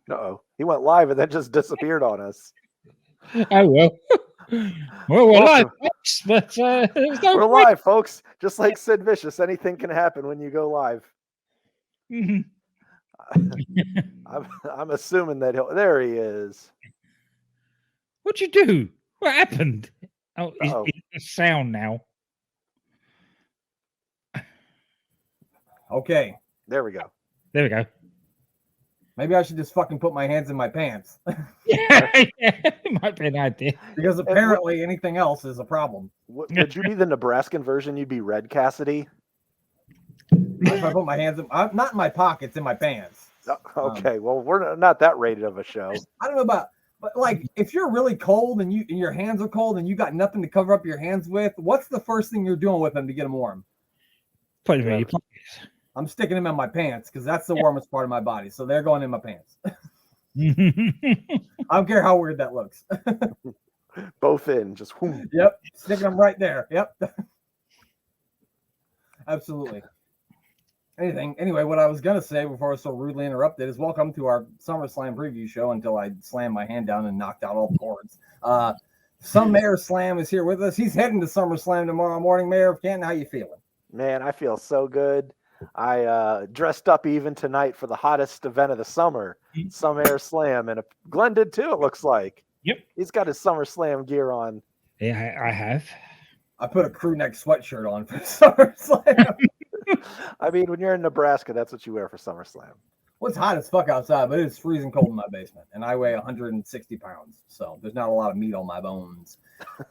Uh-oh. He went live and then just disappeared on us. Oh, well. Well, we're live, folks, but there's no We're point. live, folks. Just like Sid Vicious, anything can happen when you go live. Mhm. I'm assuming that there he is. What'd you do? What happened? Oh, Uh-oh. it's a sound now. Okay. There we go. There we go. Maybe I should just fucking put my hands in my pants. Yeah, it might be an idea. Because apparently anything else is a problem. Would you be the Nebraskan version? You'd be Red Cassidy? If I put my hands in, not in my pockets, in my pants. Okay, well, we're not that rated of a show. I don't know about, but like, if you're really cold and your hands are cold and you got nothing to cover up your hands with, what's the first thing you're doing with them to get them warm? Put them in your pockets. I'm sticking them in my pants because that's the warmest part of my body. So they're going in my pants. I don't care how weird that looks. Both in, just whoom. Yep, sticking them right there. Yep. Absolutely. Anyway, what I was going to say before I was so rudely interrupted is welcome to our SummerSlam preview show until I slammed my hand down and knocked out all the cords. Mayor Slam is here with us. He's heading to SummerSlam tomorrow morning. Mayor of Canton, how you feeling? Man, I feel so good. I dressed up even tonight for the hottest event of the summer, SummerSlam, and Glenn did too, it looks like. Yep. He's got his SummerSlam gear on. Yeah, I have. I put a crew neck sweatshirt on for SummerSlam. I mean, when you're in Nebraska, that's what you wear for SummerSlam. Well, it's hot as fuck outside, but it's freezing cold in my basement, and I weigh 160 pounds, so there's not a lot of meat on my bones.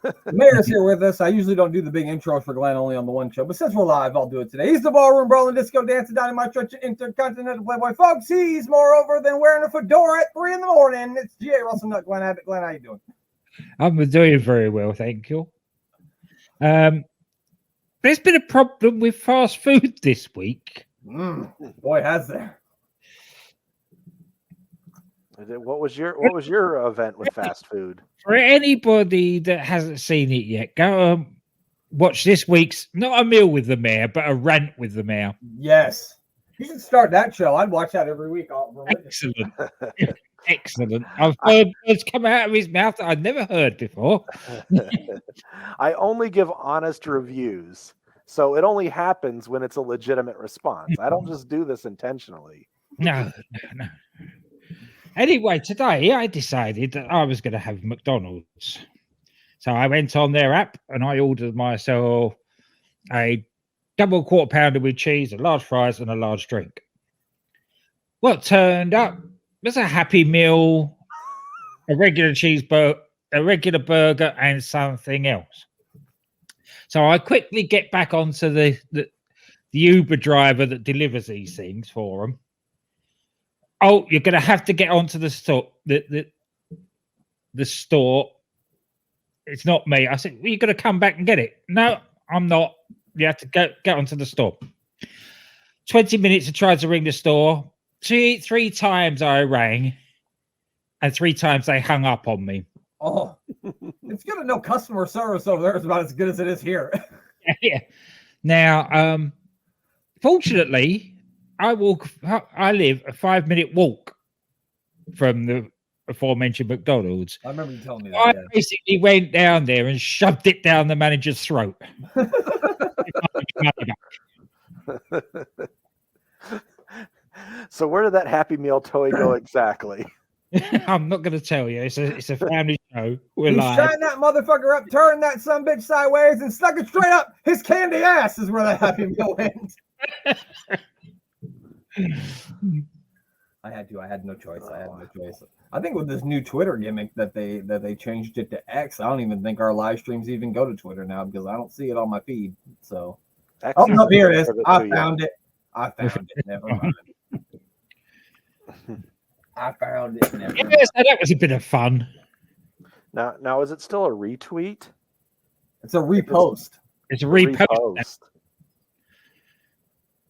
The Mayor's here with us. I usually don't do the big intros for Glenn, only on the one show, but since we're live, I'll do it today. He's the ballroom brawling, disco dancing, dynamite stretch, intercontinental playboy. Folks, he's moreover than wearing a fedora at 3 a.m. It's G.A. Russell Nut. Glenn Abbott. Glenn, how you doing? I'm doing very well, thank you. There's been a problem with fast food this week. Boy, has there. What was your event with fast food? For anybody that hasn't seen it yet, go watch this week's not a meal with the mayor, but a rant with the mayor. Yes, you should start that show. I'd watch that every week. Excellent, excellent. I've heard words come out of his mouth that I'd never heard before. I only give honest reviews, so it only happens when it's a legitimate response. I don't just do this intentionally. No. Anyway, today I decided that I was going to have McDonald's. So I went on their app and I ordered myself a double quarter pounder with cheese, a large fries, and a large drink. What turned up was a Happy Meal, a regular cheeseburger, a regular burger, and something else. So I quickly get back onto the Uber driver that delivers these things for them. Oh, you're going to have to get onto the store. The store. It's not me. I said, well, you're going to come back and get it. No, I'm not. You have to get onto the store. 20 minutes I tried to ring the store. Three times I rang, and 3 times they hung up on me. Oh, it's good to know customer service over there is about as good as it is here. Yeah. Now, fortunately, I live a 5-minute walk from the aforementioned McDonald's. I remember you telling me that. I basically went down there and shoved it down the manager's throat. So where did that Happy Meal toy go exactly? I'm not going to tell you. It's a family show. We're He live. shined that motherfucker up, turned that sumbitch sideways, and stuck it straight up his candy ass is where that Happy Meal went. I had no choice. I think with this new Twitter gimmick that they changed it to X, I don't even think our live streams even go to Twitter now because I don't see it on my feed. So, no, here it is. I found it. Never mind. I found it. Never mind. Yes, that was a bit of fun. Now, is it still a retweet? It's a repost. It's a repost.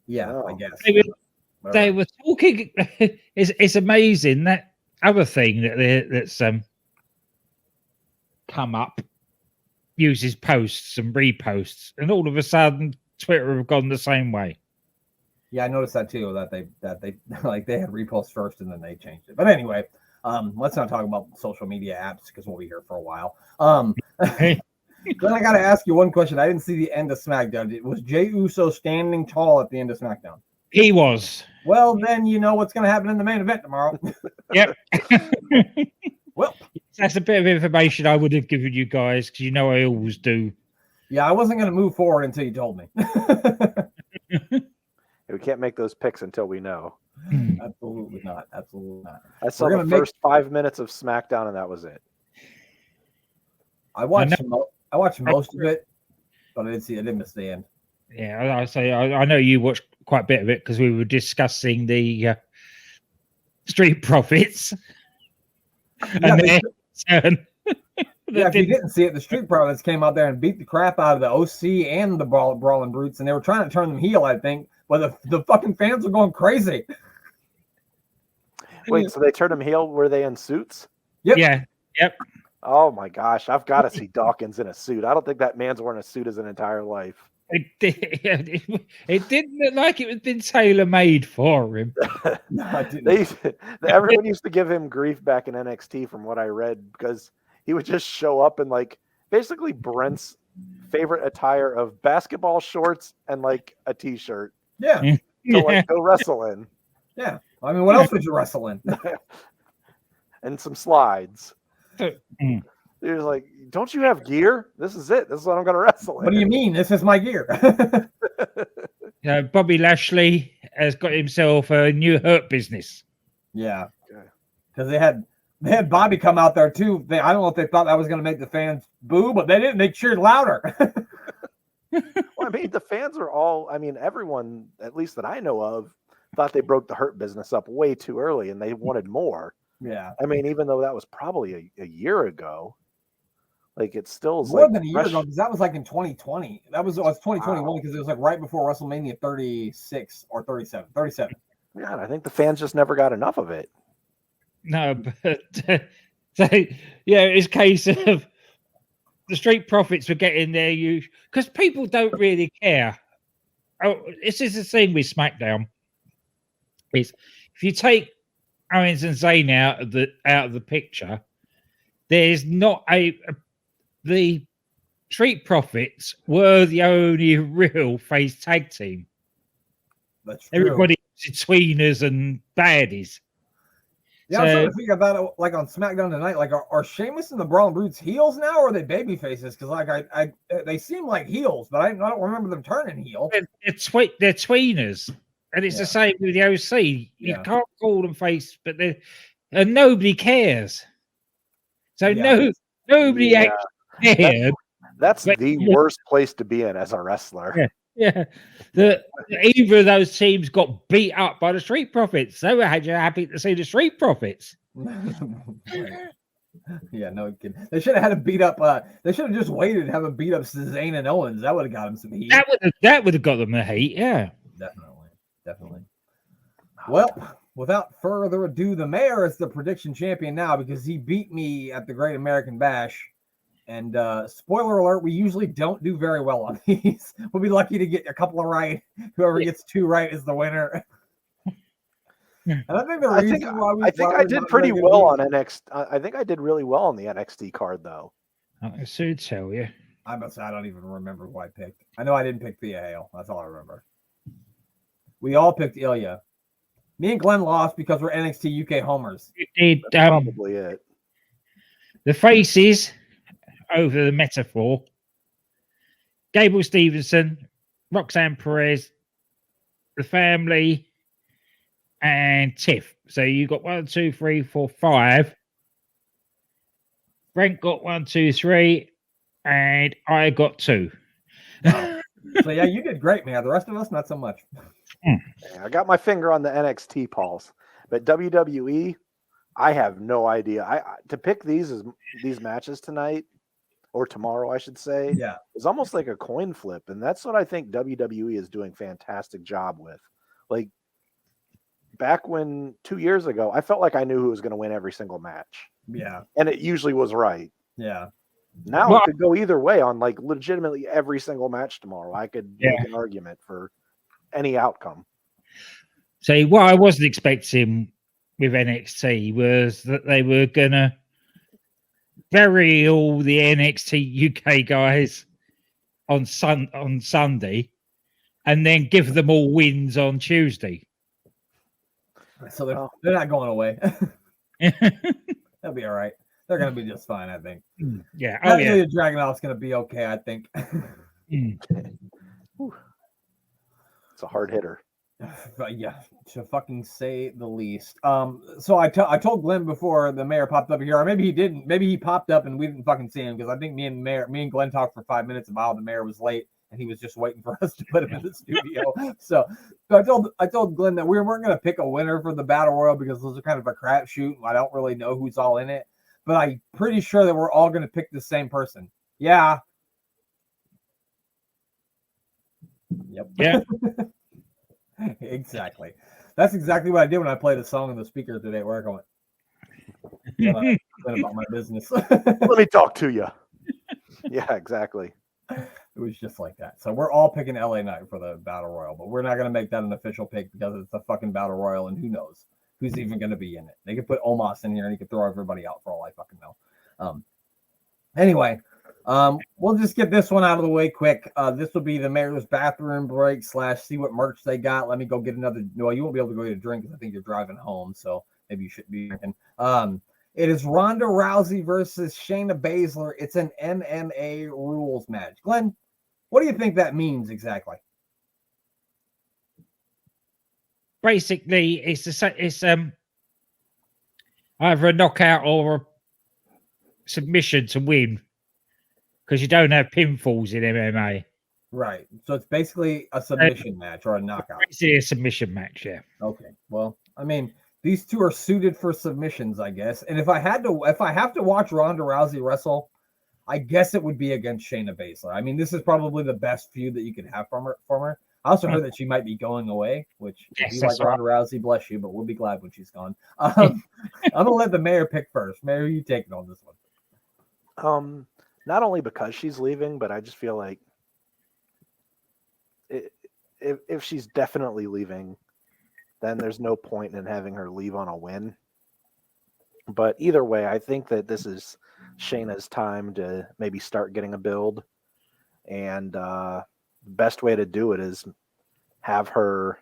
Yeah, I guess. They were talking. It's amazing that other thing that's come up uses posts and reposts, and all of a sudden Twitter have gone the same way. Yeah, I noticed that too. That they like they had reposts first and then they changed it. But anyway, let's not talk about social media apps because we'll be here for a while. Then I got to ask you one question. I didn't see the end of SmackDown. Was Jey Uso standing tall at the end of SmackDown? He was. Well, then you know what's going to happen in the main event tomorrow. Yep. Well, that's a bit of information I would have given you guys because you know I always do. Yeah, I wasn't going to move forward until you told me. We can't make those picks until we know. Absolutely not. Absolutely not. I saw the first 5 minutes of SmackDown, and that was it. I watched most of it, but I didn't miss the end. Yeah, I know you watched quite a bit of it because we were discussing the Street Profits. Yeah, if you didn't see it, the Street Profits came out there and beat the crap out of the OC and the Brawling Brutes, and they were trying to turn them heel, I think, but the fucking fans were going crazy. Wait, so they turned them heel? Were they in suits? Yep. Yeah. Yep. Oh my gosh, I've got to see Dawkins in a suit. I don't think that man's worn a suit his entire life. It didn't look like it was been tailor-made for him. No, I didn't. Everyone used to give him grief back in NXT from what I read because he would just show up in like basically Brent's favorite attire of basketball shorts and like a t-shirt. Yeah. To like go wrestle in. Yeah. I mean, what else would you wrestle in? And some slides. Mm. He was like, "Don't you have gear? This is it. This is what I'm going to wrestle in." What do you mean? This is my gear. Bobby Lashley has got himself a new hurt business. Yeah, because they had Bobby come out there too. I don't know if they thought that was going to make the fans boo, but they didn't. They cheered louder. Well, I mean, the fans are all. I mean, everyone, at least that I know of, thought they broke the hurt business up way too early, and they wanted more. Yeah, I mean, even though that was probably a year ago, like it still is more like than a year ago, because that was like in 2020. That was 2021 because it was like right before WrestleMania 36 or 37. 37. Yeah, and I think the fans just never got enough of it. No, but it's a case of the Street Profits were getting their use because people don't really care. Oh, this is the thing with SmackDown. Is if you take Owens and Zayn out of the picture, there's not the Street Profits were the only real face tag team. That's true. Everybody was tweeners and baddies. Yeah, I'm trying to figure about it, like on SmackDown tonight. Like, are Sheamus and the Brawling Brutes heels now, or are they baby faces? Because like they seem like heels, but I don't remember them turning heel. They're tweeners, and it's the same with the OC. You can't call them face, but and nobody cares. So nobody actually cared. That's the worst place to be in as a wrestler. Yeah. Either of those teams got beat up by the Street Profits. They were happy to see the Street Profits. Yeah, no kidding. They should have had a beat up. They should have just waited to have a beat up Zayn and Owens. That would have got them some heat. That would have got them the heat. Yeah, definitely. Well, without further ado, the Mayor is the prediction champion now because he beat me at the Great American Bash. And spoiler alert, we usually don't do very well on these. We'll be lucky to get a couple of right. Whoever gets 2 right is the winner. And I think I did pretty well on NXT. I think I did really well on the NXT card, though. I should tell you. I don't even remember who I picked. I know I didn't pick Thea Hale. That's all I remember. We all picked Ilya. Me and Glenn lost because we're NXT UK homers. That's probably it. The faces over the metaphor. Gable Stevenson, Roxanne Perez, the family, and Tiff. So you got 1, 2, 3, 4, 5. Brent got 1, 2, 3, and I got 2. So yeah, you did great, man. The rest of us, not so much. Yeah, I got my finger on the NXT pulse, but WWE, I have no idea. To pick these matches tonight. Or tomorrow, I should say. Yeah. It's almost like a coin flip. And that's what I think WWE is doing a fantastic job with. Like, back when 2 years ago, I felt like I knew who was going to win every single match. Yeah. And it usually was right. Yeah. Now it could go either way on, like, legitimately every single match tomorrow. I could make an argument for any outcome. See, what I wasn't expecting with NXT was that they were gonna bury all the NXT UK guys on Sunday, and then give them all wins on Tuesday. So they're not going away. They'll be all right. They're going to be just fine, I think. Yeah. Oh, yeah. Dragunov's going to be okay, I think. It's a hard hitter. But yeah, to fucking say the least. So I told Glenn before the mayor popped up here, or maybe he didn't. Maybe he popped up and we didn't fucking see him, because I think me and Glenn talked for 5 minutes about how the mayor was late and he was just waiting for us to put him in the studio. So I told Glenn that we weren't going to pick a winner for the battle royal because those are kind of a crapshoot. I don't really know who's all in it, but I'm pretty sure that we're all going to pick the same person. Yeah. Yep. Yeah. Exactly. That's exactly what I did when I played a song on the speaker today at work. I went about my business. Let me talk to you. Yeah, exactly. It was just like that. So we're all picking LA Knight for the battle royal, but we're not going to make that an official pick because it's a fucking battle royal, and who knows who's even going to be in it. They could put Omos in here and he could throw everybody out for all I fucking know. Anyway, we'll just get this one out of the way quick. This will be the mayor's bathroom break / see what merch they got. Let me go get another. Well, you won't be able to go get a drink because I think you're driving home, so maybe you shouldn't be drinking. It is Ronda Rousey versus Shayna Baszler. It's an MMA rules match. Glenn, what do you think that means exactly? Basically, it's either a knockout or a submission to win, because you don't have pinfalls in MMA. Right. So it's basically a submission match or a knockout. It's a submission match, yeah. Okay. Well, I mean, these two are suited for submissions, I guess. And if I have to watch Ronda Rousey wrestle, I guess it would be against Shayna Baszler. I mean, this is probably the best feud that you could have from her. I also heard that she might be going away, which if you like Ronda Rousey, bless you, but we'll be glad when she's gone. I'm gonna let the mayor pick first. Mayor, you take it on this one. Not only because she's leaving, but I just feel like if she's definitely leaving, then there's no point in having her leave on a win. But either way, I think that this is Shayna's time to maybe start getting a build. And the best way to do it is have her,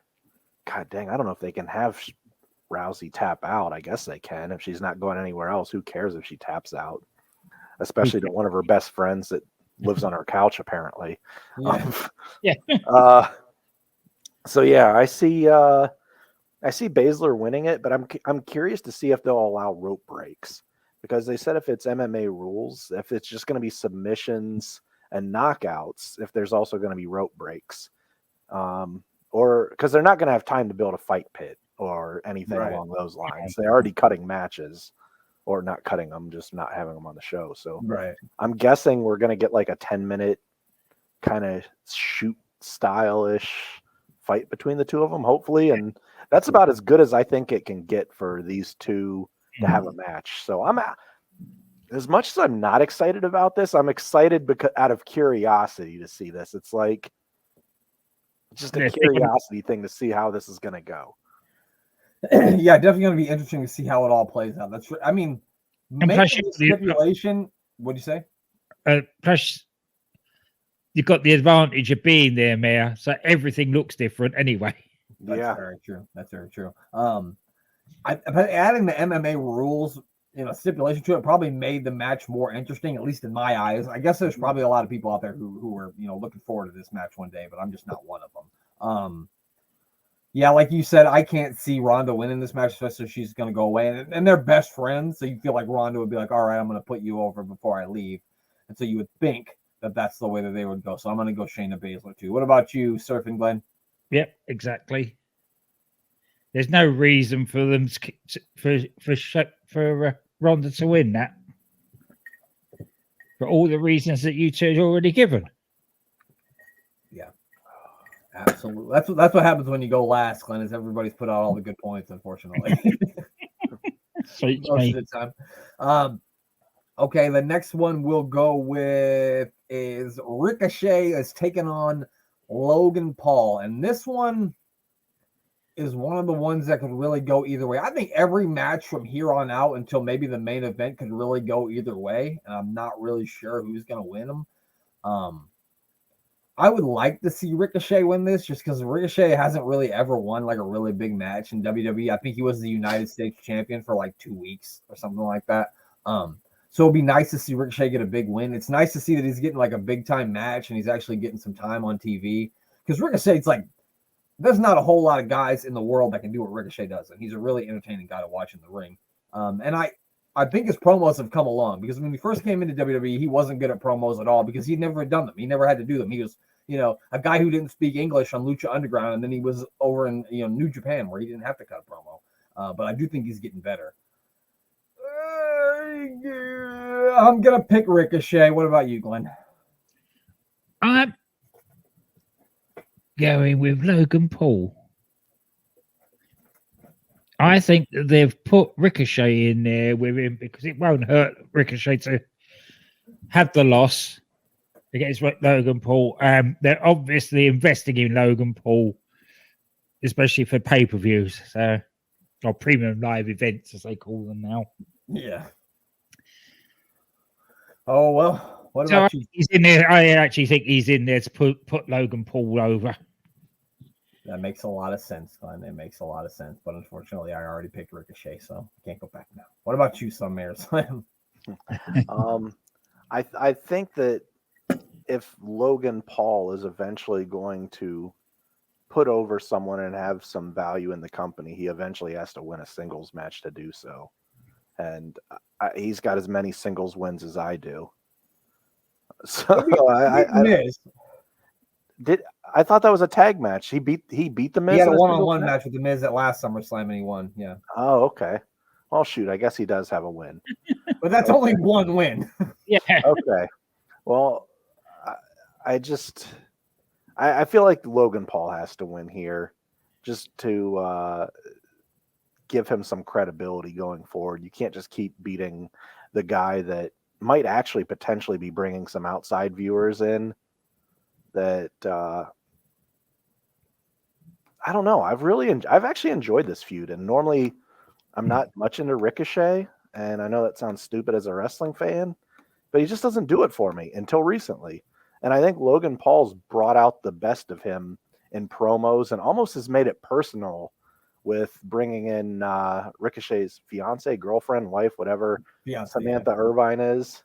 God dang, I don't know if they can have Rousey tap out. I guess they can. If she's not going anywhere else, who cares if she taps out? Especially to one of her best friends that lives on her couch, apparently. Yeah. So yeah, I see Baszler winning it, but I'm curious to see if they'll allow rope breaks, because they said if it's MMA rules, if it's just going to be submissions and knockouts, if there's also going to be rope breaks, or because they're not going to have time to build a fight pit or anything along those lines. They're already cutting matches, or not cutting them, just not having them on the show. So I'm guessing we're going to get like a 10-minute kind of shoot style-ish fight between the two of them, hopefully. And that's about as good as I think it can get for these two to have a match. So as much as I'm not excited about this, I'm excited because out of curiosity to see this. It's like just a curiosity thing to see how this is going to go. Yeah, definitely going to be interesting to see how it all plays out. That's, I mean, making the stipulation. What'd you say? Plus, you've got the advantage of being there, Mayor, so everything looks different anyway. That's very true. That's very true. Adding the MMA rules, stipulation to it probably made the match more interesting, at least in my eyes. I guess there's probably a lot of people out there who are, looking forward to this match one day, but I'm just not one of them. Yeah, like you said, I can't see Ronda winning this match, especially if she's going to go away. And they're best friends, so you feel like Ronda would be like, all right, I'm going to put you over before I leave. And so you would think that that's the way that they would go. So I'm going to go Shayna Baszler too. What about you, Surfing Glenn? Yep, exactly. There's no reason for them for Ronda to win that, for all the reasons that you two had already given. Yeah, absolutely. That's what happens when you go last, Glenn. Is everybody's put out all the good points, unfortunately. Most of the time. Okay, the next one we'll go with is Ricochet is taking on Logan Paul, and this one, is one of the ones that could really go either way. I think every match from here on out until maybe the main event could really go either way, and I'm not really sure who's going to win them. I would like to see Ricochet win this just because Ricochet hasn't really ever won like a really big match in WWE. I think he was the United States champion for like 2 weeks or something like that. So it'd be nice to see Ricochet get a big win. It's nice to see that he's getting like a big time match and he's actually getting some time on TV because Ricochet's like, there's not a whole lot of guys in the world that can do what Ricochet does. And he's a really entertaining guy to watch in the ring. And I think his promos have come along because when he first came into WWE, he wasn't good at promos at all because he'd never done them. He never had to do them. He was, a guy who didn't speak English on Lucha Underground, and then he was over in New Japan where he didn't have to cut a promo. But I do think he's getting better. I'm gonna pick Ricochet. What about you, Glenn? I'm going with Logan Paul. I think that they've put Ricochet in there with him because it won't hurt Ricochet to have the loss against Logan Paul. They're obviously investing in Logan Paul, especially for pay-per-views, or premium live events, as they call them now. Yeah. Oh, well, what about you? He's in there. I actually think he's in there to put Logan Paul over. That makes a lot of sense, Glenn. It makes a lot of sense. But unfortunately, I already picked Ricochet, so can't go back now. What about you, SummerSlam? I think that if Logan Paul is eventually going to put over someone and have some value in the company, he eventually has to win a singles match to do so. And he's got as many singles wins as I do. So I thought that was a tag match. He beat the Miz. He had a one-on-one match with the Miz at last SummerSlam, and he won. Yeah. Oh, okay. Well, shoot, I guess he does have a win. But that's only one win. Yeah. Okay. Well, I feel like Logan Paul has to win here just to give him some credibility going forward. You can't just keep beating the guy that might actually potentially be bringing some outside viewers in that I don't know. I've actually enjoyed this feud, and normally I'm not much into Ricochet, and I know that sounds stupid as a wrestling fan, but he just doesn't do it for me until recently. And I think Logan Paul's brought out the best of him in promos and almost has made it personal with bringing in Ricochet's fiance, girlfriend, wife, whatever Samantha Irvine is.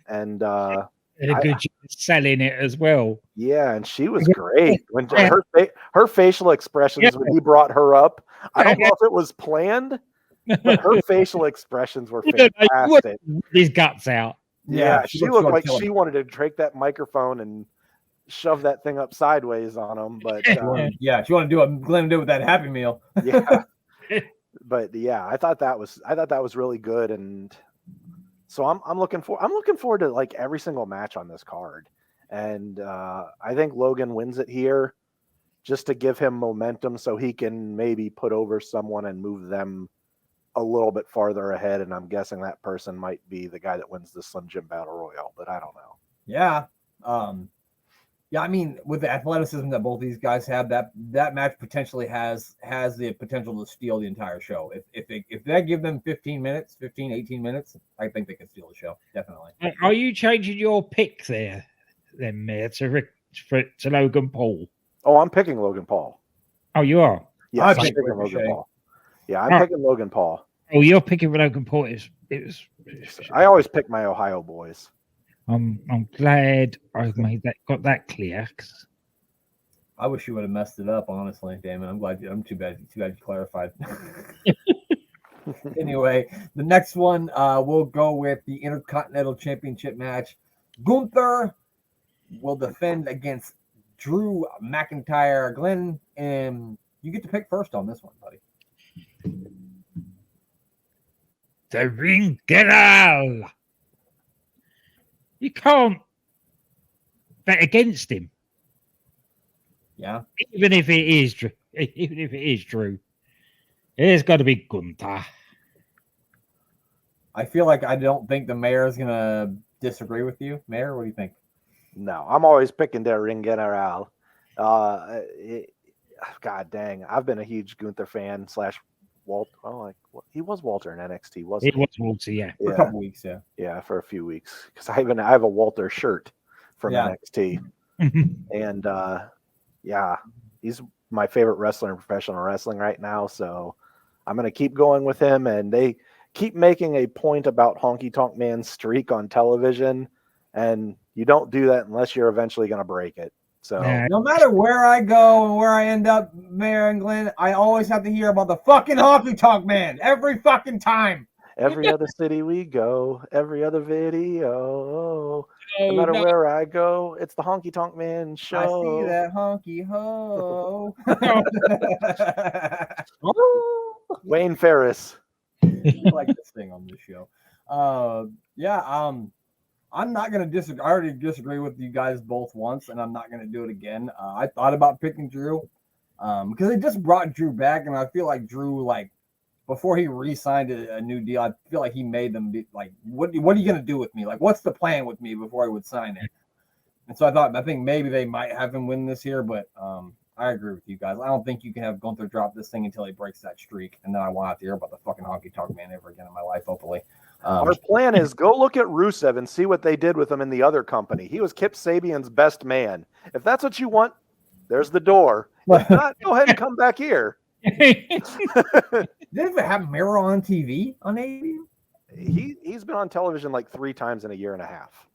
And did a good job selling it as well. Yeah, and she was great. When her facial expressions when he brought her up, I don't know if it was planned, but her facial expressions were fantastic. His guts out. Yeah, she looked like she wanted to take that microphone and shove that thing up sideways on him. But she wanted to do what Glenn did with that Happy Meal. Yeah, but yeah, I thought that was really good, and so I'm looking forward to like every single match on this card, and I think Logan wins it here just to give him momentum so he can maybe put over someone and move them a little bit farther ahead, and I'm guessing that person might be the guy that wins the Slim Jim Battle Royal, but I don't know. Yeah. I mean, with the athleticism that both these guys have, that match potentially has the potential to steal the entire show. If they give them 18 minutes, I think they could steal the show. Definitely. Are you changing your pick there, then, Mayor, to Logan Paul? Oh, I'm picking Logan Paul. Oh, you are? Yes, I'm picking Logan Paul. Yeah, I'm picking Logan Paul. Oh, you're picking Logan Paul. I always pick my Ohio boys. I'm glad I've got that clear. I wish you would have messed it up, honestly, Damon. I'm glad. I'm too bad you clarified. Anyway, the next one we'll go with the Intercontinental Championship match. Gunther will defend against Drew McIntyre. Glenn, you get to pick first on this one, buddy. The Ring General. You can't bet against him. Yeah. Even if it is Drew. It's got to be Gunther. I feel like I don't think the Mayor is going to disagree with you. Mayor, what do you think? No, I'm always picking the Ring General. God dang, I've been a huge Gunther fan / Walt. Oh, he was Walter in NXT, wasn't It was Walter, yeah. For a couple weeks, yeah. Yeah, for a few weeks because I have a Walter shirt from NXT, and yeah, he's my favorite wrestler in professional wrestling right now. So I'm gonna keep going with him, and they keep making a point about Honky Tonk Man's streak on television, and you don't do that unless you're eventually gonna break it. So no matter where I go and where I end up, Mayor and Glenn, I always have to hear about the fucking Honky Tonk Man every fucking time. Every other city we go, every other video, no matter where I go, it's the Honky Tonk Man show. I see that honky ho. Wayne Ferris. I like this thing on this show. I'm not going to disagree. I already disagree with you guys both once, and I'm not going to do it again. I thought about picking Drew because they just brought Drew back, and I feel like Drew, like, before he re-signed a new deal, I feel like he made them be like, what are you going to do with me? Like, what's the plan with me before I would sign it? And so I think maybe they might have him win this year, but I agree with you guys. I don't think you can have Gunther drop this thing until he breaks that streak, and then I won't have to hear about the fucking Honky Tonk Man ever again in my life, hopefully. Our plan is go look at Rusev and see what they did with him in the other company. He was Kip Sabian's best man. If that's what you want, there's the door. If not, go ahead and come back here. Did it have Miro on TV on AEW? He's been on television like 3 times in a year and a half.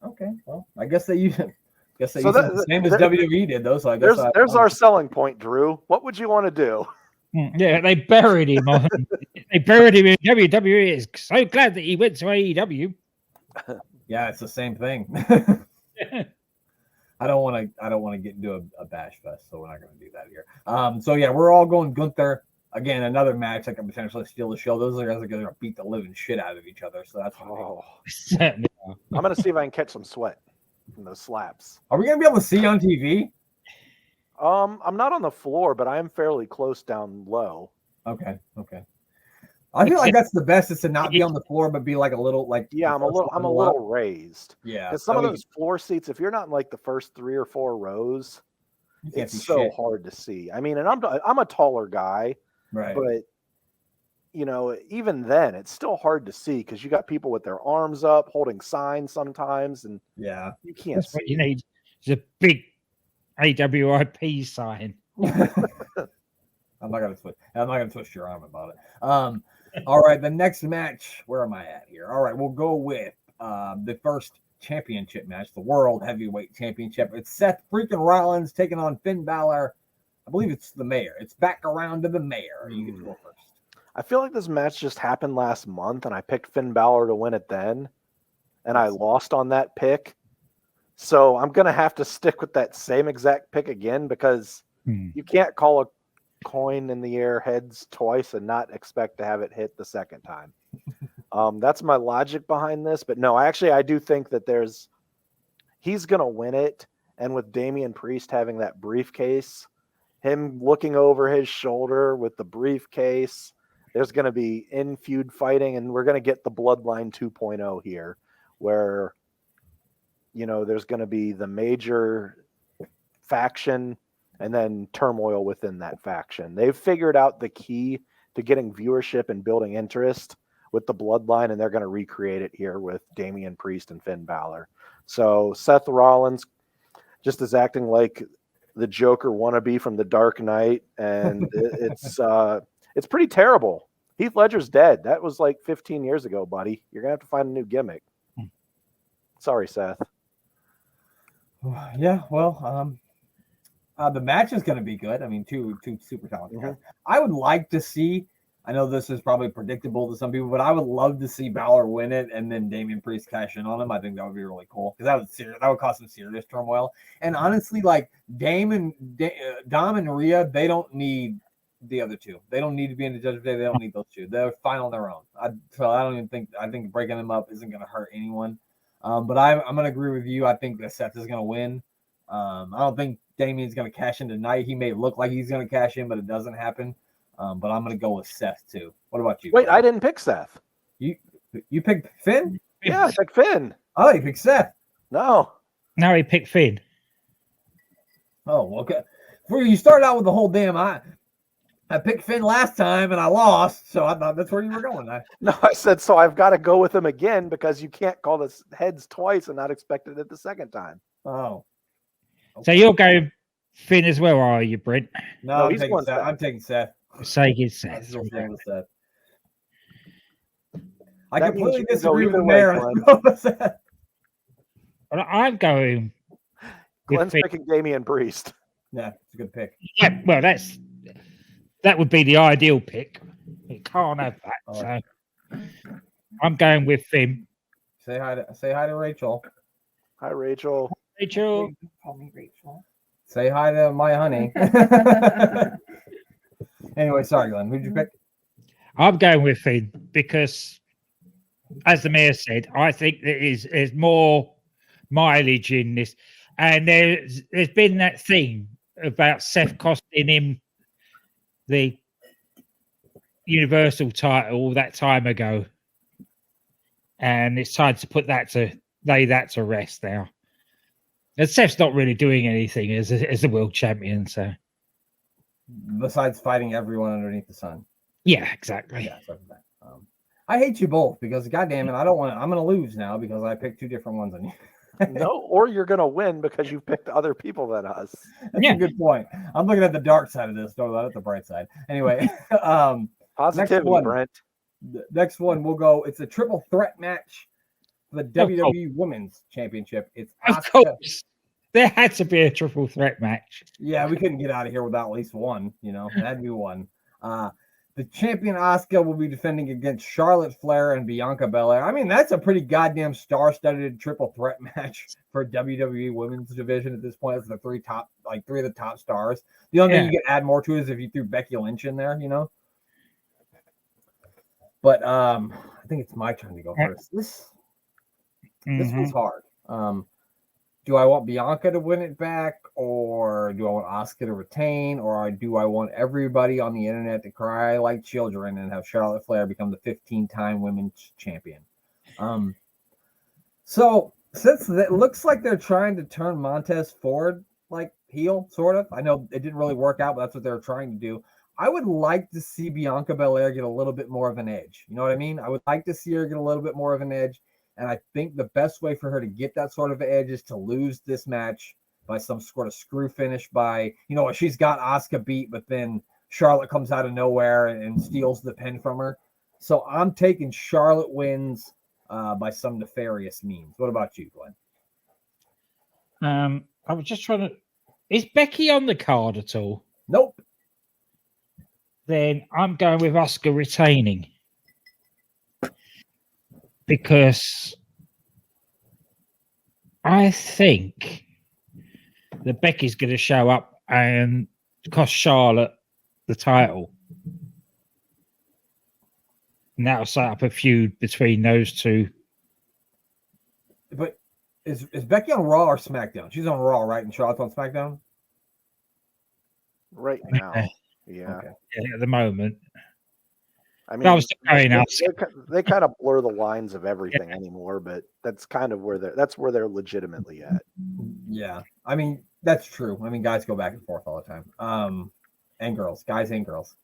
Okay, well, I guess they use it. The same as WWE did, though. So I guess there's our selling point, Drew. What would you want to do? Yeah, they buried him. They buried him in WWE. Is so glad that he went to AEW. Yeah, it's the same thing. I don't want to get into a bash fest, so we're not going to do that here. So yeah, we're all going Gunther. Again, another match that can potentially steal the show. Those are guys that are going to beat the living shit out of each other. So that's I'm going to see if I can catch some sweat from those slaps. Are we going to be able to see on TV? I'm not on the floor, but I am fairly close down low. Okay. I feel like that's the best is to not be on the floor, but be like a little like. Yeah, I'm a little raised. Yeah, because some of those floor seats, if you're not in like the first 3 or 4 rows, it's so hard to see. I mean, and I'm a taller guy, right? But you know, even then, it's still hard to see because you got people with their arms up holding signs sometimes, and you can't. That's what you need. It's a big AWIP sign. I'm not gonna twist your arm about it. All right, the next match. Where am I at here? All right, we'll go with the first championship match, the World Heavyweight Championship. It's Seth freaking Rollins taking on Finn Balor. I believe it's the Mayor. It's back around to the Mayor. You get to go first. I feel like this match just happened last month, and I picked Finn Balor to win it then, and I lost on that pick. So I'm gonna have to stick with that same exact pick again because you can't call a coin in the air heads twice and not expect to have it hit the second time. That's my logic behind this. But no, actually, I do think that he's going to win it. And with Damian Priest having that briefcase, him looking over his shoulder with the briefcase, there's going to be in-feud fighting, and we're going to get the Bloodline 2.0 here, where, you know, there's going to be the major faction and then turmoil within that faction. They've figured out the key to getting viewership and building interest with the Bloodline, and they're going to recreate it here with Damian Priest and Finn Balor. So Seth Rollins just is acting like the Joker wannabe from The Dark Knight, and it's pretty terrible. Heath Ledger's dead. That was like 15 years ago, buddy. You're going to have to find a new gimmick. Sorry, Seth. Yeah, well, the match is going to be good. I mean, two super talented guys. I would like to see, I know this is probably predictable to some people, but I would love to see Balor win it and then Damian Priest cash in on him. I think that would be really cool because that would cause some serious turmoil. And honestly, like Dom and Rhea, they don't need the other two. They don't need to be in the Judgment Day. They don't need those two. They're fine on their own. I think breaking them up isn't going to hurt anyone. But I'm going to agree with you. I think that Seth is going to win. I don't think Damian's going to cash in tonight. He may look like he's going to cash in, but it doesn't happen. But I'm going to go with Seth too. What about you? Wait, I didn't pick Seth. You picked Finn? Yeah, I picked Finn. Oh, you picked Seth? No, he picked Finn. Oh, okay. You started out with the whole damn I picked Finn last time and I lost, so I thought that's where you were going. No, I said, so I've got to go with him again because you can't call the heads twice and not expect it the second time. Oh. Okay. So you're going Finn as well, are you, Brent? No, I'm taking Seth. I'm taking Seth. Say Seth. Seth. I completely disagree with the mayor. I'm going. Glenn's picking Damian Priest. Yeah, it's a good pick. Yeah, well, that would be the ideal pick. You can't have that. So I'm going with Finn. Say hi to Rachel. Hi, Rachel. Rachel. Call me Rachel. Say hi to my honey. Anyway, sorry, Glenn. Who'd you pick? I'm going with Finn because, as the mayor said, I think there's more mileage in this. And there's been that thing about Seth costing him the Universal title that time ago. And it's time to put lay that to rest now. And Seth's not really doing anything as a world champion, so besides fighting everyone underneath the sun. Yeah, exactly. Yeah, I hate you both because goddamn it, I'm gonna lose now because I picked two different ones on you. No, or you're gonna win because you picked other people than us. That's a good point. I'm looking at the dark side of this, don't at the bright side. Anyway, positivity, Brent. Next one we'll go. It's a triple threat match for the WWE Women's Championship. It's of course. There had to be a triple threat match. Yeah, we couldn't get out of here without at least one. You know, it had to be one. The champion Asuka will be defending against Charlotte Flair and Bianca Belair. I mean, that's a pretty goddamn star-studded triple threat match for WWE Women's Division at this point. It's the three of the top stars. The only thing you could add more to is if you threw Becky Lynch in there, you know. But I think it's my turn to go first. This one's hard. Do I want Bianca to win it back, or do I want Asuka to retain, or do I want everybody on the internet to cry like children and have Charlotte Flair become the 15-time women's champion? So since it looks like they're trying to turn Montez Ford like heel, sort of. I know it didn't really work out, but that's what they're trying to do. I would like to see Bianca Belair get a little bit more of an edge. You know what I mean? I would like to see her get a little bit more of an edge. And I think the best way for her to get that sort of edge is to lose this match by some sort of screw finish by, she's got Asuka beat, but then Charlotte comes out of nowhere and steals the pin from her. So I'm taking Charlotte wins by some nefarious means. What about you, Glenn? I was just trying to... Is Becky on the card at all? Nope. Then I'm going with Asuka retaining. Because I think that Becky's going to show up and cost Charlotte the title. And that'll set up a feud between those two. But is Becky on Raw or SmackDown? She's on Raw, right? And Charlotte's on SmackDown? Right now. Yeah. Okay. Yeah, at the moment. I mean, they kind of blur the lines of everything anymore, but that's kind of where they're legitimately at. Yeah, I mean that's true. I mean, guys go back and forth all the time. And girls, guys and girls,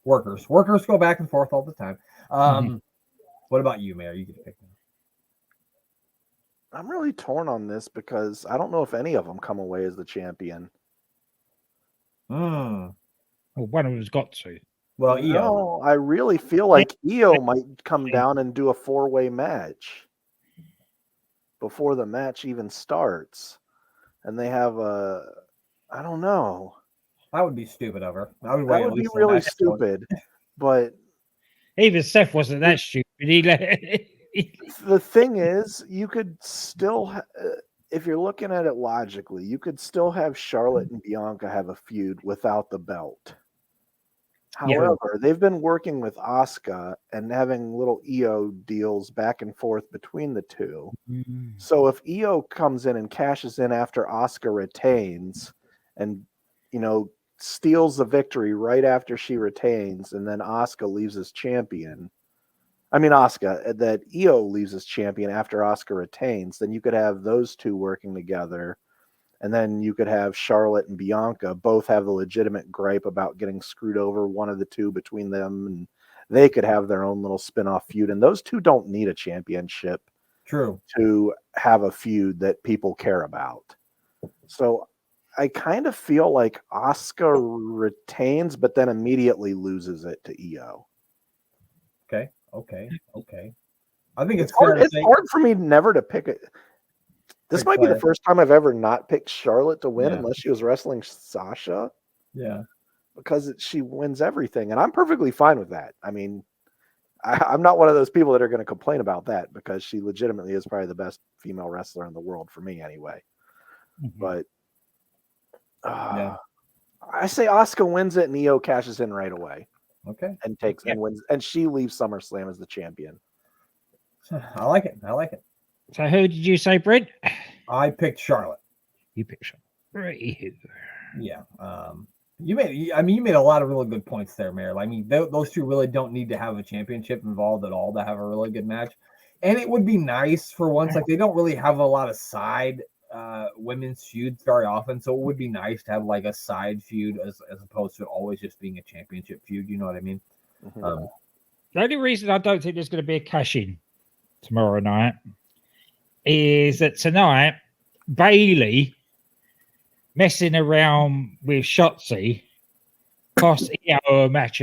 workers go back and forth all the time. What about you, Mayor? You get to pick them. I'm really torn on this because I don't know if any of them come away as the champion. Well, one of them's got to. Well, Io. No, I really feel like Io might come down and do a 4-way match before the match even starts. And they have I don't know. That would be stupid of her. That would be really stupid. But even Seth wasn't that stupid. The thing is, you could still, if you're looking at it logically, you could still have Charlotte and Bianca have a feud without the belt. However, they've been working with Asuka and having little Io deals back and forth between the two. So if Io comes in and cashes in after Asuka retains and, steals the victory right after she retains, and then Asuka leaves as champion. That Io leaves as champion after Asuka retains, then you could have those two working together. And then you could have Charlotte and Bianca both have the legitimate gripe about getting screwed over, one of the two between them, and they could have their own little spin-off feud. And those two don't need a championship to have a feud that people care about. So I kind of feel like Asuka retains, but then immediately loses it to Io. Okay. I think it's hard. It's hard for me never to pick it. This might be the first time I've ever not picked Charlotte to win unless she was wrestling Sasha. Yeah. Because she wins everything. And I'm perfectly fine with that. I mean, I'm not one of those people that are going to complain about that because she legitimately is probably the best female wrestler in the world for me anyway. Mm-hmm. But I say Asuka wins it and Io cashes in right away. Okay. And takes and wins. And she leaves SummerSlam as the champion. I like it. So who did you say, Brent? I picked Charlotte. You picked Charlotte. Right. Yeah. You made a lot of really good points there, Mayor. I mean, those two really don't need to have a championship involved at all to have a really good match. And it would be nice for once, like they don't really have a lot of side women's feuds very often. So it would be nice to have like a side feud as opposed to always just being a championship feud. You know what I mean? Mm-hmm. The only reason I don't think there's going to be a cash-in tomorrow night is that tonight Bailey messing around with Shotzi cost Io a match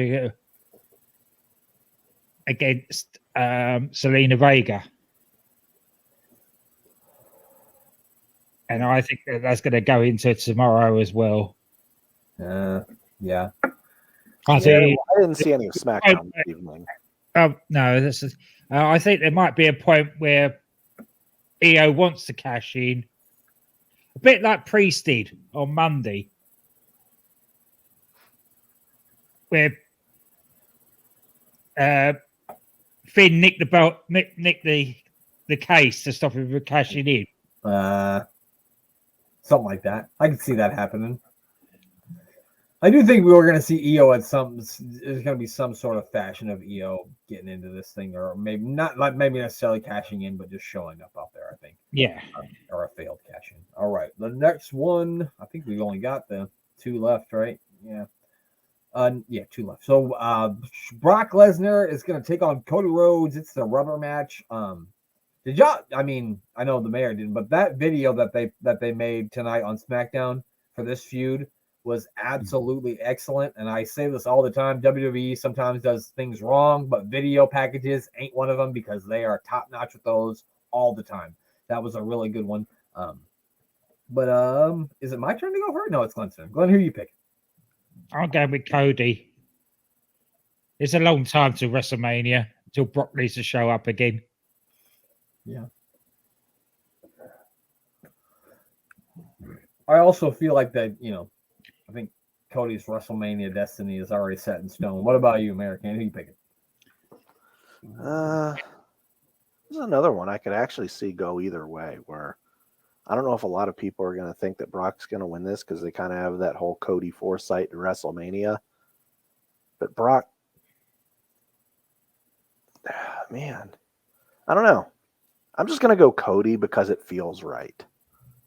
against Selena Vega, and I think that's going to go into tomorrow as well. Yeah. I didn't see any of SmackDown this evening. No, this is. I think there might be a point where Io wants to cash in, a bit like Priest did on Monday, where Finn nicked the belt, nicked the case to stop him from cashing in. Something like that. I can see that happening. I do think we were going to see Io at there's going to be some sort of fashion of Io getting into this thing, or maybe not maybe necessarily cashing in, but just showing up out there, I think. Yeah. Or a failed cash in. All right. The next one, I think we've only got the two left, right? Yeah. Two left. So Brock Lesnar is going to take on Cody Rhodes. It's the rubber match. Did y'all, I mean, I know the mayor didn't, but that video that they made tonight on SmackDown for this feud was absolutely excellent. And I say this all the time. WWE sometimes does things wrong, but video packages ain't one of them because they are top notch with those all the time. That was a really good one. But is it my turn to go first? No, it's Glenn's turn. Glenn, who you pick? I'll go with Cody. It's a long time to WrestleMania until Brock needs to show up again. Yeah. I also feel like that, I think Cody's WrestleMania destiny is already set in stone. What about you, American? Who you picking? There's another one I could actually see go either way, where I don't know if a lot of people are going to think that Brock's going to win this because they kind of have that whole Cody foresight to WrestleMania. But Brock, man, I don't know. I'm just going to go Cody because it feels right.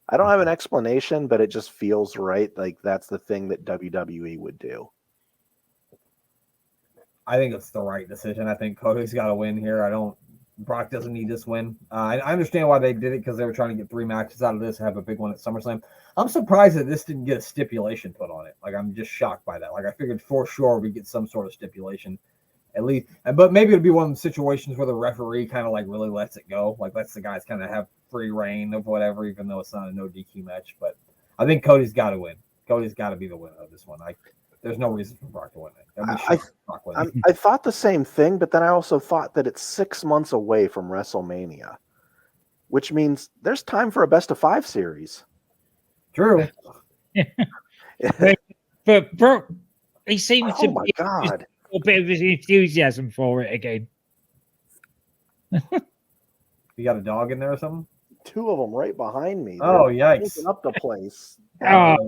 I don't have an explanation, but it just feels right. Like that's the thing that WWE would do. I think it's the right decision. I think Cody's got to win here. Brock doesn't need this win. I understand why they did it because they were trying to get 3 matches out of this and have a big one at SummerSlam. I'm surprised that this didn't get a stipulation put on it. Like, I'm just shocked by that. Like, I figured for sure we'd get some sort of stipulation at least. But maybe it'd be one of the situations where the referee kind of like really lets it go. Like, lets the guys kind of have free reign of whatever, even though it's not a no DQ match. But I think Cody's got to win. Cody's got to be the winner of this one. There's no reason for Brock to win it. I thought the same thing, but then I also thought that it's 6 months away from WrestleMania, which means there's time for a best-of-5 series. True. but Brock, he seems to be a bit of enthusiasm for it again. You got a dog in there or something? 2 of them right behind me. Oh, yikes. Up the place. There's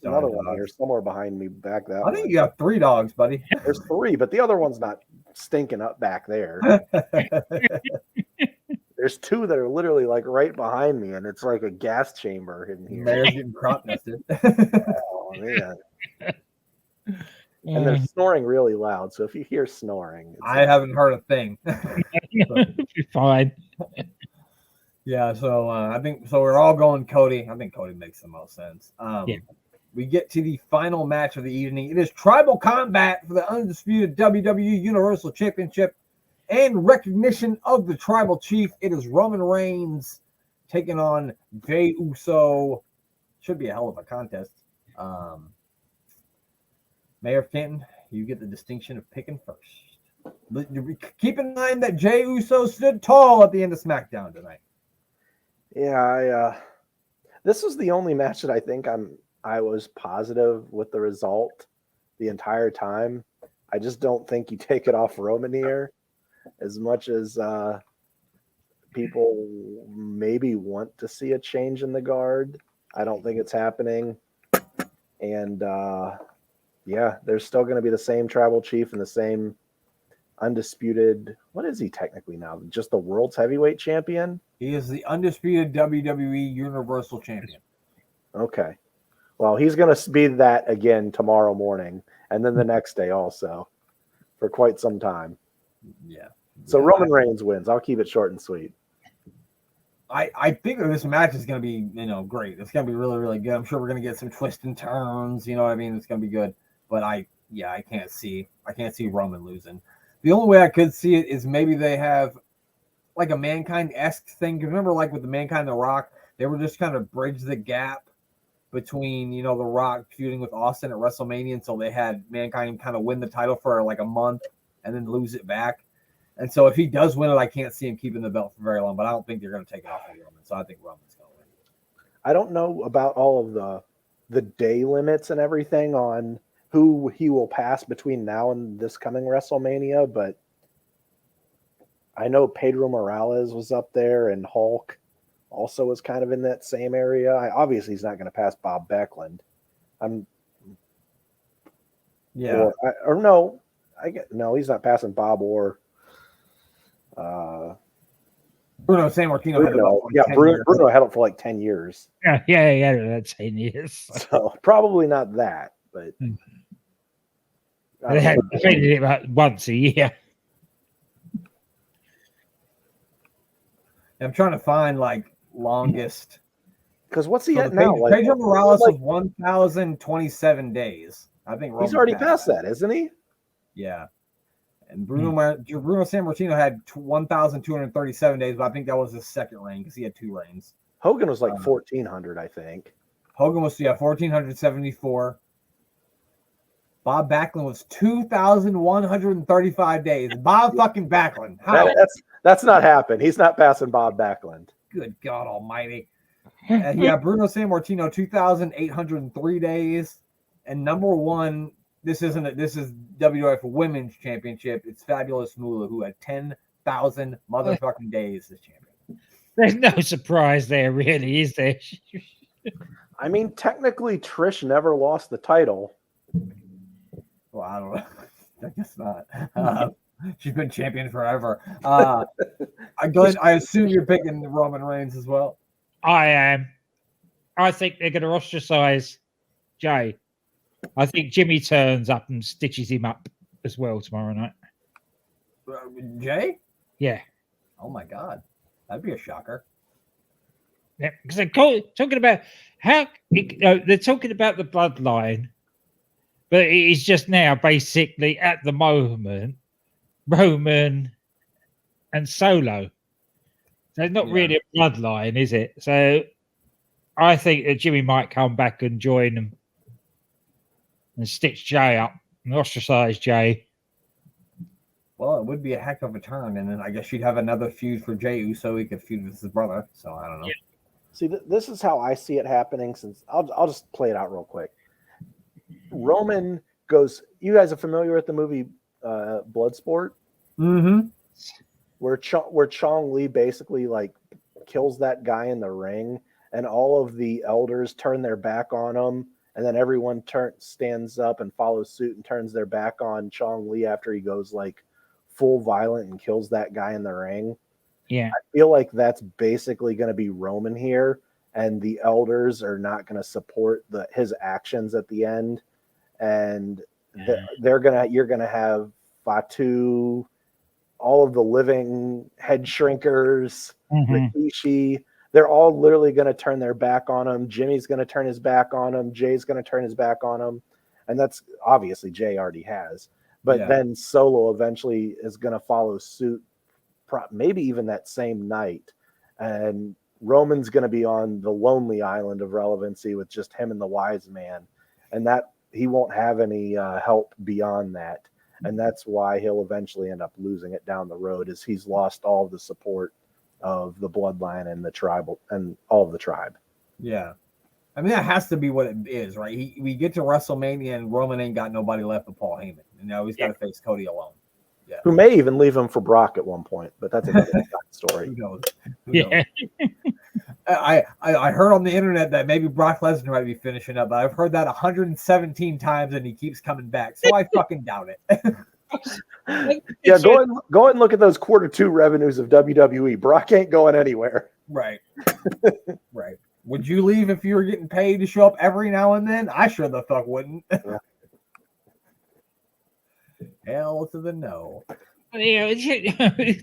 another one here somewhere behind me back that way. I think you got 3 dogs, buddy. There's 3, but the other one's not stinking up back there. There's two that are literally like right behind me, and it's like a gas chamber in here. Mayor's getting crop nested. Oh man. And they're snoring really loud. So if you hear snoring, I haven't heard a thing. Be fine. Yeah, so I think so. We're all going Cody. I think Cody makes the most sense. Yeah. We get to the final match of the evening. It is tribal combat for the undisputed WWE Universal Championship and recognition of the tribal chief. It is Roman Reigns taking on Jey Uso. Should be a hell of a contest. Mayor Fenton, you get the distinction of picking first. Keep in mind that Jey Uso stood tall at the end of SmackDown tonight. Yeah, this was the only match that I think I was positive with the result the entire time. I just don't think you take it off Roman here, as much as people maybe want to see a change in the guard. I don't think it's happening. And yeah, there's still going to be the same tribal chief and the same undisputed. What is he technically now? Just the world's heavyweight champion? He is the undisputed WWE Universal Champion. Okay. Well, he's going to be that again tomorrow morning and then the next day also for quite some time. Yeah. So Roman Reigns wins. I'll keep it short and sweet. I think that this match is going to be, great. It's going to be really, really good. I'm sure we're going to get some twists and turns. You know what I mean? It's going to be good. But I can't see Roman losing. The only way I could see it is maybe they have like a Mankind-esque thing. Remember, like with the Mankind and The Rock, they were just kind of bridge the gap between, The Rock feuding with Austin at WrestleMania until they had Mankind kind of win the title for like a month and then lose it back. And so if he does win it, I can't see him keeping the belt for very long, but I don't think they're going to take it off of Roman. So I think Roman's going to win. I don't know about all of the day limits and everything on who he will pass between now and this coming WrestleMania, but I know Pedro Morales was up there and Hulk also was kind of in that same area. Obviously, he's not going to pass Bob Backlund. Yeah. No, he's not passing Bob or Bruno Sammartino had Bruno had it for like 10 years. Yeah, that's 10 years. So probably not that, but they had defended it about once a year. I'm trying to find like longest. Because what's he at now? Pedro Morales was 1,027 days. I think he's already past that, isn't he? Yeah. And Bruno Sammartino had 1,237 days, but I think that was his second reign because he had two reigns. Hogan was like 1,400, I think. Hogan was 1,474. Bob Backlund was 2,135 days. Bob fucking Backlund. That's not happened. He's not passing Bob Backlund. Good God Almighty. Bruno Sammartino 2,803 days, and number one. This is WWF Women's Championship. It's Fabulous Moolah, who had 10,000 motherfucking days as champion. There's no surprise there, really, is there? I mean, technically, Trish never lost the title. Well, I don't know. I guess not. She's been champion forever. I assume you're picking Roman Reigns as well. I am. I think they're going to ostracize Jey. I think Jimmy turns up and stitches him up as well tomorrow night. Jey? Yeah. Oh my God, that'd be a shocker. Yeah, because they're talking about they're talking about the bloodline, but it is just now basically at the moment Roman and Solo. So it's not really a bloodline, is it? So I think that Jimmy might come back and join them. And stitch Jey up and ostracize Jey. Well, it would be a heck of a turn, and then I guess you'd have another feud for Jey Uso. He could feud with his brother. So I don't know. Yeah. See, this is how I see it happening. Since I'll just play it out real quick. Roman goes. You guys are familiar with the movie Bloodsport? Mm-hmm. Where Chong Li basically like kills that guy in the ring, and all of the elders turn their back on him. And then everyone stands up and follows suit and turns their back on Chong Li after he goes like full violent and kills that guy in the ring. Yeah. I feel like that's basically going to be Roman here, and the elders are not going to support his actions at the end, and you're going to have Fatu, all of the living head shrinkers, Rikishi. They're all literally going to turn their back on him. Jimmy's going to turn his back on him. Jay's going to turn his back on him, and that's obviously Jay already has. But then Solo eventually is going to follow suit, maybe even that same night. And Roman's going to be on the lonely island of relevancy with just him and the wise man. And that he won't have any help beyond that. And that's why he'll eventually end up losing it down the road, is he's lost all of the support of the bloodline and the tribal and all of the tribe. Yeah. I mean, that has to be what it is, right? We get to WrestleMania and Roman ain't got nobody left but Paul Heyman. And now he's got to face Cody alone. Yeah. Who may even leave him for Brock at one point, but that's another story. Who knows? I heard on the internet that maybe Brock Lesnar might be finishing up, but I've heard that 117 times and he keeps coming back. So I fucking doubt it. Yeah, go and look at those Q2 revenues of WWE. Brock ain't going anywhere. Right. Right. Would you leave if you were getting paid to show up every now and then? I sure the fuck wouldn't. Yeah. Hell to the no. Yeah,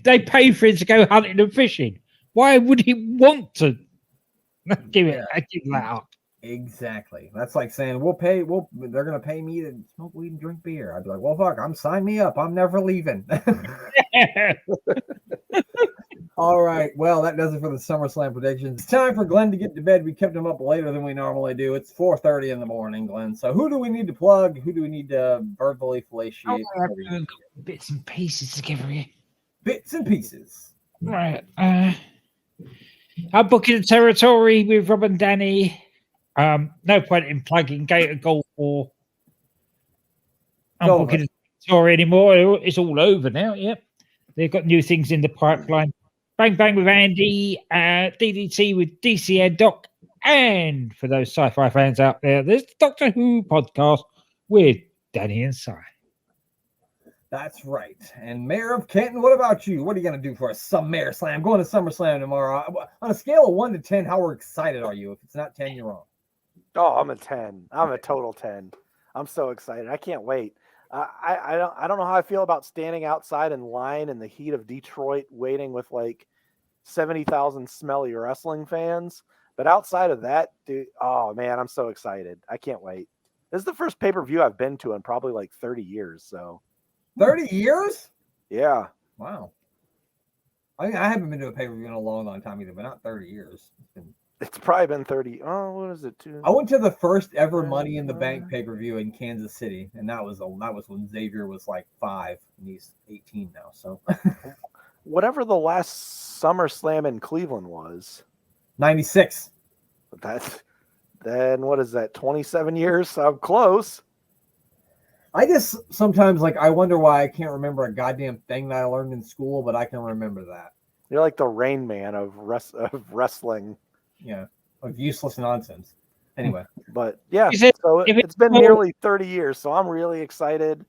they pay for him to go hunting and fishing. Why would he want to give that up? Exactly. That's like saying they're gonna pay me to smoke weed and drink beer. I'd be like, well, fuck, sign me up. I'm never leaving. All right. Well, that does it for the SummerSlam predictions. It's time for Glenn to get to bed. We kept him up later than we normally do. It's 4:30 in the morning, Glenn. So who do we need to plug? Who do we need to verbally fellatiate? Bits and pieces together here. Bits and pieces. Right. I'm booking the territory with Rob and Danny. No point in plugging Gator Golf or I'm booking the territory anymore. It's all over now. Yep. They've got new things in the pipeline. Bang Bang with Andy, DDT with DCN Doc, and for those sci-fi fans out there, there's the Doctor Who podcast with Danny and Si. That's right. And Mayor of Kenton, what about you? What are you going to do for a SummerSlam? Going to SummerSlam tomorrow. On a scale of 1 to 10, how excited are you? If it's not 10, you're wrong. Oh, I'm a 10. I'm a total 10. I'm so excited. I can't wait. I don't know how I feel about standing outside in line in the heat of Detroit waiting with like 70,000 smelly wrestling fans. But outside of that, dude, oh man, I'm so excited. I can't wait. This is the first pay-per-view I've been to in probably like 30 years. So 30 years? Yeah. Wow. I haven't been to a pay-per-view in a long time either, but not 30 years. It's probably been 30. Oh, what is it? I went to the first ever Money in the Bank pay-per-view in Kansas City, and that was when Xavier was like 5, and he's 18 now. So, whatever the last SummerSlam in Cleveland was, 96. Then what is that? 27 years. So I'm close. I just sometimes I wonder why I can't remember a goddamn thing that I learned in school, but I can remember that. You're like the Rain Man of wrestling. Yeah, of useless nonsense. Anyway, but yeah, so it's been nearly 30 years, so I'm really excited.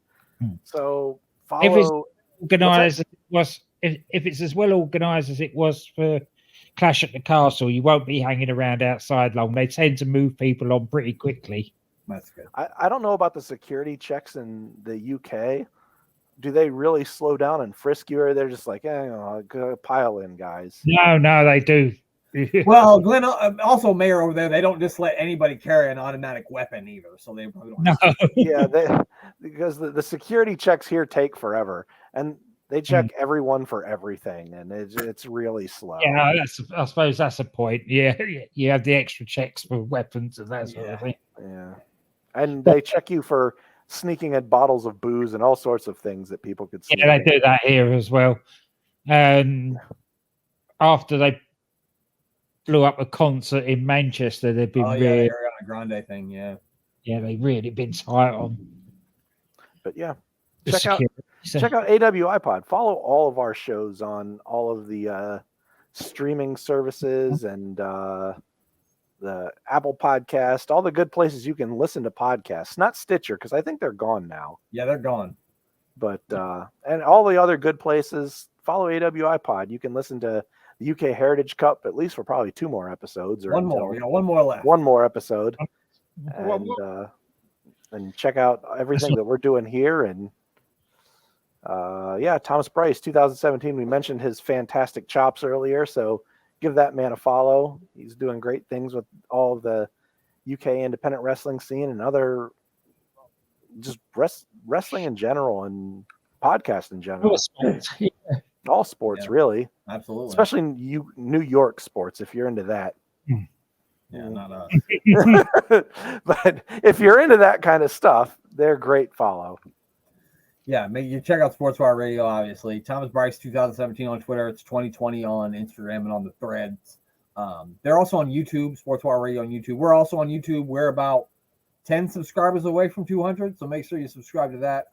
So follow. If it's organized, if it's as well organized as it was for Clash at the Castle, you won't be hanging around outside long. They tend to move people on pretty quickly. That's good. I don't know about the security checks in the UK. Do they really slow down and frisk you, or they're just like, pile in, guys? No, they do. Well, Glenn, also Mayor over there, they don't just let anybody carry an automatic weapon either, so they probably don't. No. Yeah, because the security checks here take forever, and they check everyone for everything, and it's really slow. Yeah, I suppose that's a point. Yeah, you have the extra checks for weapons and that sort of thing. Yeah, and they check you for sneaking in bottles of booze and all sorts of things that people could see. Yeah, they do that here as well. And after they blew up a concert in Manchester, they've been really Ariana Grande thing, yeah, they've really been tight on. But yeah, check out AWI Pod. Follow all of our shows on all of the streaming services and the Apple Podcast, all the good places you can listen to podcasts. Not Stitcher, because I think they're gone now. Yeah, they're gone. But and all the other good places. follow AWI Pod. You can listen to the UK Heritage Cup at least for probably 2 more episodes. Or One more. We got one more left. One more episode. Well, And check out everything that we're doing here. And Thomas Bryce, 2017. We mentioned his fantastic chops earlier, so give that man a follow. He's doing great things with all of the UK independent wrestling scene and other just wrestling in general and podcast in general. All sports, really. Absolutely. Especially New York sports, if you're into that. Yeah, not us. But if you're into that kind of stuff, they're a great follow. Yeah, make you check out Sports Wire Radio, obviously. Thomas Bryce 2017 on Twitter. It's 2020 on Instagram and on the threads. They're also on YouTube, Sports Wire Radio on YouTube. We're also on YouTube. We're about 10 subscribers away from 200, so make sure you subscribe to that.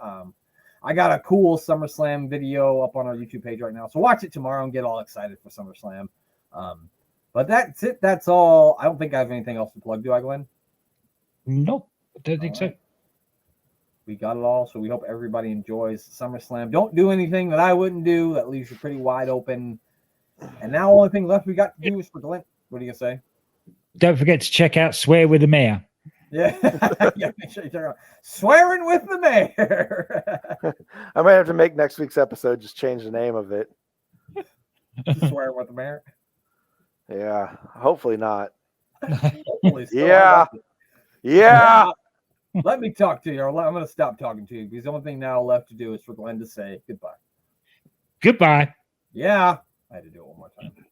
I got a cool SummerSlam video up on our YouTube page right now, so watch it tomorrow and get all excited for SummerSlam. But that's it. That's all. I don't think I have anything else to plug. Do I, Glenn? Nope, I don't think so. We got it all, so we hope everybody enjoys SummerSlam. Don't do anything that I wouldn't do. That leaves you pretty wide open. And now the only thing left we got to do is for Glenn. What are you going to say? Don't forget to check out Swear with the Mayor. Yeah, make sure you check out Swearing with the Mayor. I might have to make next week's episode just change the name of it. Swearing with the Mayor? Yeah, hopefully not. Hopefully so. Yeah. Let me talk to you. Or I'm going to stop talking to you because the only thing now left to do is for Glenn to say goodbye. Goodbye. Yeah. I had to do it one more time.